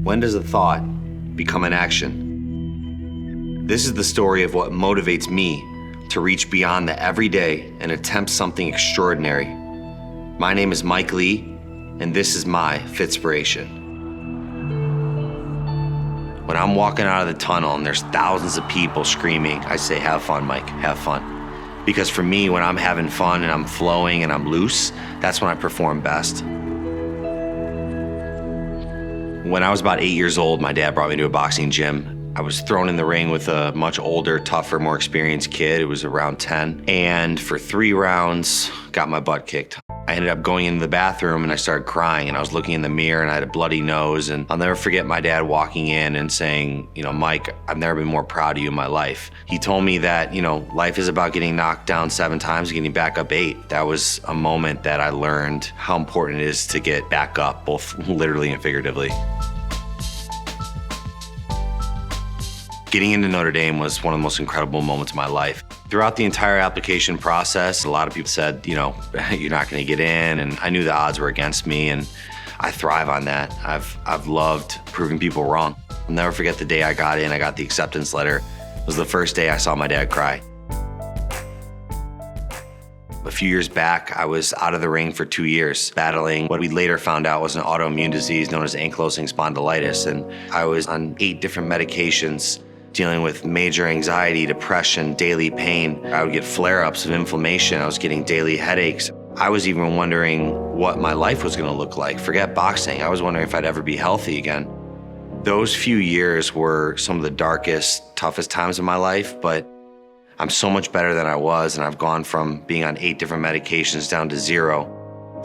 When does a thought become an action? This is the story of what motivates me to reach beyond the everyday and attempt something extraordinary. My name is Mike Lee, and this is my Fitspiration. When I'm walking out of the tunnel and there's thousands of people screaming, I say, have fun, Mike, have fun. Because for me, when I'm having fun and I'm flowing and I'm loose, that's when I perform best. When I was about 8 years old, my dad brought me to a boxing gym. I was thrown in the ring with a much older, tougher, more experienced kid. It was around 10. And for 3 rounds, got my butt kicked. I ended up going into the bathroom and I started crying, and I was looking in the mirror and I had a bloody nose. And I'll never forget my dad walking in and saying, Mike, I've never been more proud of you in my life. He told me that, life is about getting knocked down 7 times and getting back up 8. That was a moment that I learned how important it is to get back up, both literally and figuratively. Getting into Notre Dame was one of the most incredible moments of my life. Throughout the entire application process, a lot of people said, you're not gonna get in, and I knew the odds were against me, and I thrive on that. I've loved proving people wrong. I'll never forget the day I got in, I got the acceptance letter. It was the first day I saw my dad cry. A few years back, I was out of the ring for 2 years, battling what we later found out was an autoimmune disease known as ankylosing spondylitis, and I was on 8 different medications, dealing with major anxiety, depression, daily pain. I would get flare-ups of inflammation. I was getting daily headaches. I was even wondering what my life was gonna look like. Forget boxing. I was wondering if I'd ever be healthy again. Those few years were some of the darkest, toughest times of my life, but I'm so much better than I was, and I've gone from being on 8 different medications down to 0.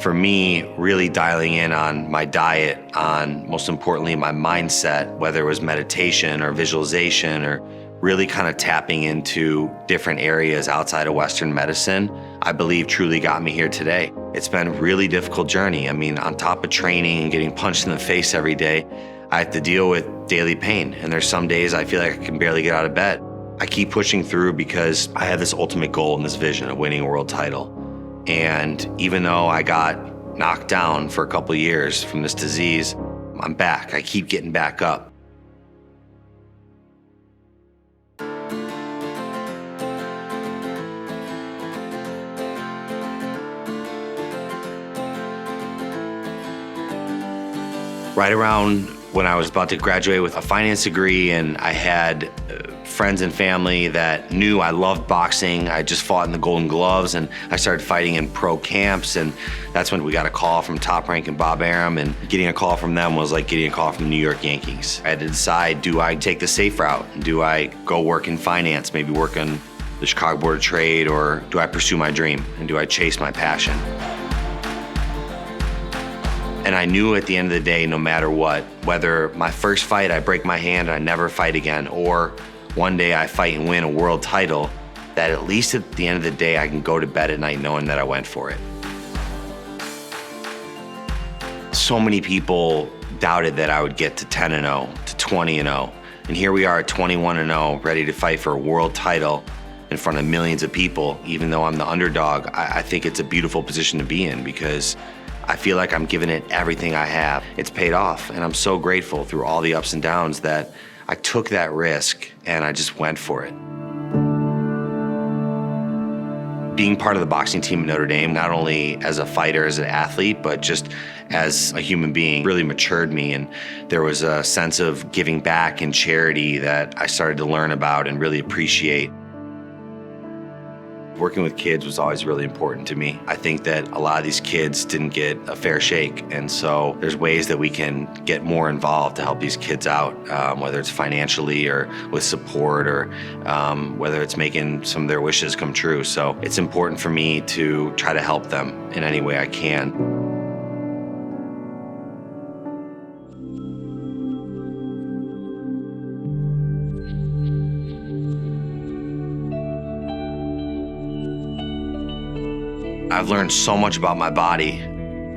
For me, really dialing in on my diet, on most importantly my mindset, whether it was meditation or visualization or really kind of tapping into different areas outside of Western medicine, I believe truly got me here today. It's been a really difficult journey. I mean, on top of training and getting punched in the face every day, I have to deal with daily pain. And there's some days I feel like I can barely get out of bed. I keep pushing through because I have this ultimate goal and this vision of winning a world title. And even though I got knocked down for a couple of years from this disease, I'm back. I keep getting back up. Right around when I was about to graduate with a finance degree, and I had friends and family that knew I loved boxing. I just fought in the Golden Gloves, and I started fighting in pro camps, and that's when we got a call from Top Rank and Bob Arum, and getting a call from them was like getting a call from the New York Yankees. I had to decide, do I take the safe route? Do I go work in finance, maybe work on the Chicago Board of Trade, or do I pursue my dream, and do I chase my passion? And I knew at the end of the day, no matter what, whether my first fight I break my hand and I never fight again, or one day I fight and win a world title, that at least at the end of the day I can go to bed at night knowing that I went for it. So many people doubted that I would get to 10-0, to 20-0, and here we are at 21-0, ready to fight for a world title in front of millions of people. Even though I'm the underdog, I think it's a beautiful position to be in, because I feel like I'm giving it everything I have. It's paid off, and I'm so grateful through all the ups and downs that I took that risk and I just went for it. Being part of the boxing team at Notre Dame, not only as a fighter, as an athlete, but just as a human being, really matured me, and there was a sense of giving back and charity that I started to learn about and really appreciate. Working with kids was always really important to me. I think that a lot of these kids didn't get a fair shake, and so there's ways that we can get more involved to help these kids out, whether it's financially or with support, or whether it's making some of their wishes come true. So it's important for me to try to help them in any way I can. I've learned so much about my body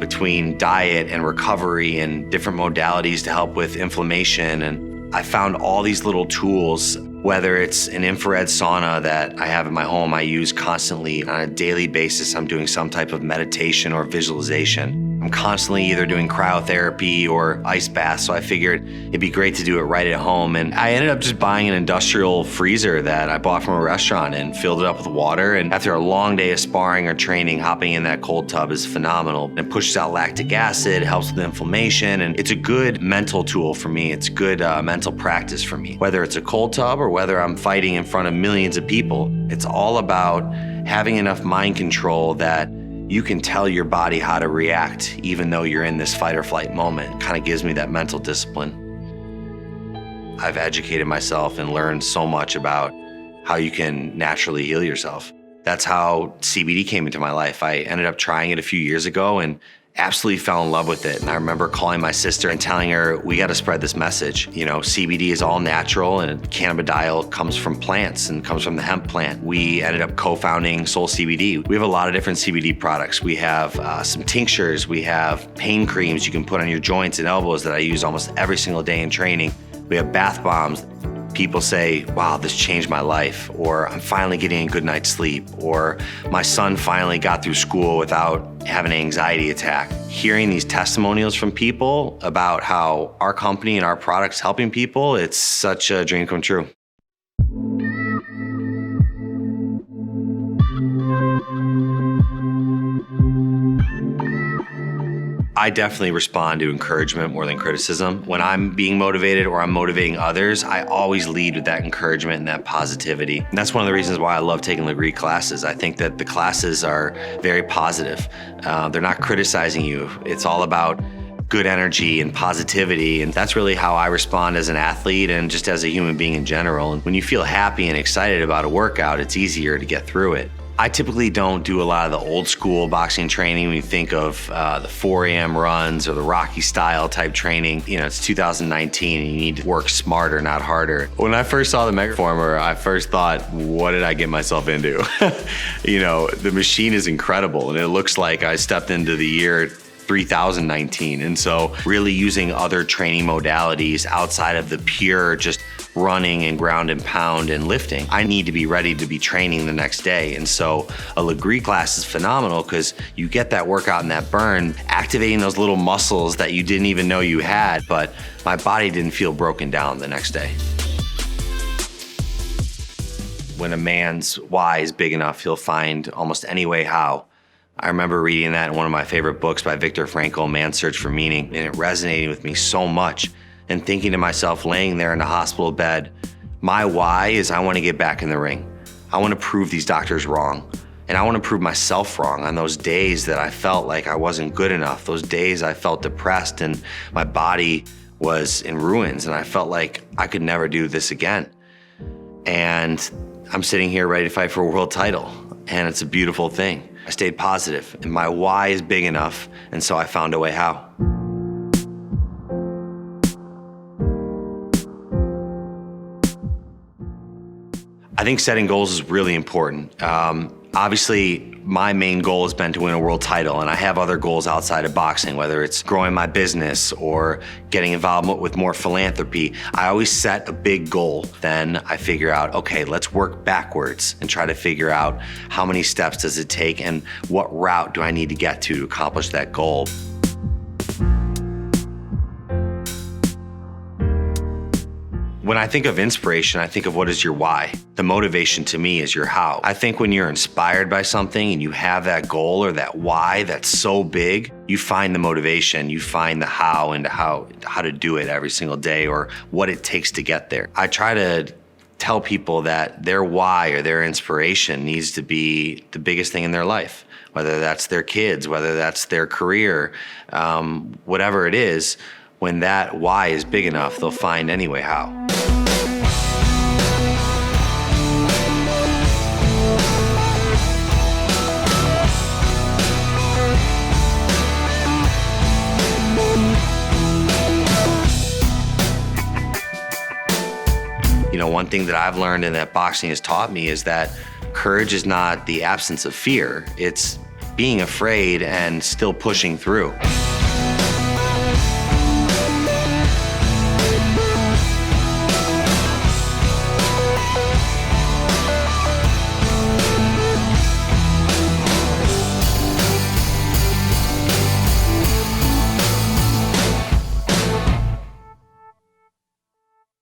between diet and recovery and different modalities to help with inflammation. And I found all these little tools, whether it's an infrared sauna that I have in my home, I use constantly on a daily basis. I'm doing some type of meditation or visualization. I'm constantly either doing cryotherapy or ice baths, so I figured it'd be great to do it right at home. And I ended up just buying an industrial freezer that I bought from a restaurant and filled it up with water. And after a long day of sparring or training, hopping in that cold tub is phenomenal. It pushes out lactic acid, helps with inflammation, and it's a good mental tool for me. It's good mental practice for me. Whether it's a cold tub or whether I'm fighting in front of millions of people, it's all about having enough mind control that you can tell your body how to react even though you're in this fight or flight moment. It kind of gives me that mental discipline. I've educated myself and learned so much about how you can naturally heal yourself. That's how CBD came into my life. I ended up trying it a few years ago and absolutely fell in love with it. And I remember calling my sister and telling her, we got to spread this message. You know, CBD is all natural and cannabidiol comes from plants and comes from the hemp plant. We ended up co-founding Sole CBD. We have a lot of different CBD products. We have some tinctures. We have pain creams you can put on your joints and elbows that I use almost every single day in training. We have bath bombs. People say, wow, this changed my life, or I'm finally getting a good night's sleep, or my son finally got through school without having an anxiety attack. Hearing these testimonials from people about how our company and our products helping people, it's such a dream come true. I definitely respond to encouragement more than criticism. When I'm being motivated or I'm motivating others, I always lead with that encouragement and that positivity. And that's one of the reasons why I love taking Lagree classes. I think that the classes are very positive. They're not criticizing you. It's all about good energy and positivity. And that's really how I respond as an athlete and just as a human being in general. And when you feel happy and excited about a workout, it's easier to get through it. I typically don't do a lot of the old school boxing training when you think of the 4 a.m. runs or the Rocky style type training. You know, it's 2019 and you need to work smarter, not harder. When I first saw the Megaformer, I first thought, what did I get myself into? You know, the machine is incredible and it looks like I stepped into the year 3019. And so really using other training modalities outside of the pure just running and ground and pound and lifting, I need to be ready to be training the next day. And so a Lagree class is phenomenal because you get that workout and that burn, activating those little muscles that you didn't even know you had, but my body didn't feel broken down the next day. When a man's why is big enough, he'll find almost any way how. I remember reading that in one of my favorite books by Viktor Frankl, Man's Search for Meaning, and it resonated with me so much. And thinking to myself, laying there in a hospital bed, my why is I want to get back in the ring. I want to prove these doctors wrong. And I want to prove myself wrong on those days that I felt like I wasn't good enough, those days I felt depressed and my body was in ruins and I felt like I could never do this again. And I'm sitting here ready to fight for a world title. And it's a beautiful thing. I stayed positive and my why is big enough. And so I found a way how. I think setting goals is really important. Obviously, my main goal has been to win a world title, and I have other goals outside of boxing, whether it's growing my business or getting involved with more philanthropy. I always set a big goal. Then I figure out, okay, let's work backwards and try to figure out how many steps does it take and what route do I need to get to accomplish that goal. When I think of inspiration, I think of what is your why. The motivation to me is your how. I think when you're inspired by something and you have that goal or that why that's so big, you find the motivation, you find the how and how to do it every single day or what it takes to get there. I try to tell people that their why or their inspiration needs to be the biggest thing in their life, whether that's their kids, whether that's their career, whatever it is. When that why is big enough, they'll find any way how. You know, one thing that I've learned and that boxing has taught me is that courage is not the absence of fear. It's being afraid and still pushing through.